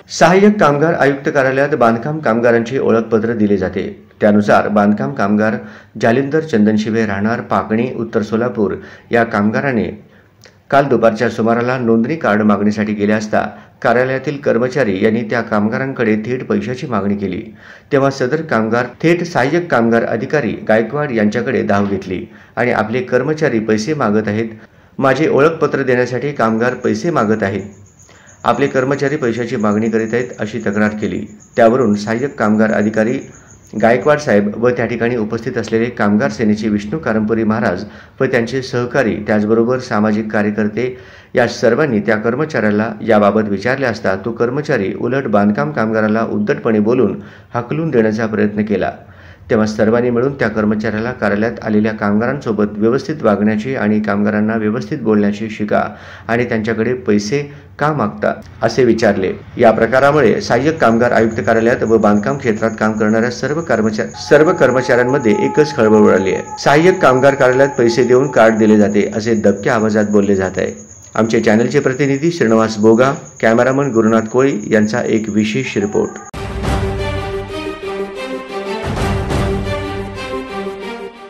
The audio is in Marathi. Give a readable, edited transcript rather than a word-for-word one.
सहाय्यक कामगार आयुक्त कार्यालयात बांधकाम कामगारांची ओळखपत्र दिले जाते। त्यानुसार बांधकाम कामगार जालिंदर चंदनशिवे राहणार पाकणी उत्तर सोलापूर या कामगाराने काल दुपारच्या सुमाराला नोंदणी कार्ड मागणीसाठी गेले असता कार्यालयातील कर्मचारी यांनी त्या कामगारांकडे थेट पैशाची मागणी केली। तेव्हा सदर कामगार थेट सहाय्यक कामगार अधिकारी गायकवाड यांच्याकडे धाव घेतली आणि आपले कर्मचारी पैसे मागत आहेत, माझे ओळखपत्र देण्यासाठी कामगार पैसे मागत आहेत, आपले कर्मचारी पैशाची मागणी करीत आहेत अशी तक्रार केली। त्यावरून सहाय्यक कामगार अधिकारी गायकवाड साहेब व त्या ठिकाणी उपस्थित असलेले कामगार सेनेचे विष्णू कारंपुरी महाराज व त्यांचे सहकारी त्याचबरोबर सामाजिक कार्यकर्ते या सर्वांनी त्या कर्मचाऱ्याला याबाबत विचारले असता तो कर्मचारी उलट बांधकाम कामगाराला उद्धटपणे बोलून हाकलून देण्याचा प्रयत्न केला। तेव्हा सर्वांनी मिळून त्या कर्मचाऱ्याला कार्यालयात आलेल्या कामगारांसोबत व्यवस्थित वागण्याची आणि कामगारांना व्यवस्थित बोलण्याची शिका आणि त्यांच्याकडे पैसे का मागता असे विचारले। या प्रकारामुळे सहाय्यक कामगार आयुक्त कार्यालयात व बांधकाम क्षेत्रात काम करणाऱ्या सर्व कर्मचाऱ्यांमध्ये एकच खळबळ उडाली आहे। सहाय्यक कामगार कार्यालयात पैसे देऊन कार्ड दिले जाते असे दबक्या आवाजात बोलले जात आहे। आमचे चॅनलचे प्रतिनिधी श्रीनिवास बोगा, कॅमेरामन गुरुनाथ कोळी यांचा एक विशेष रिपोर्ट।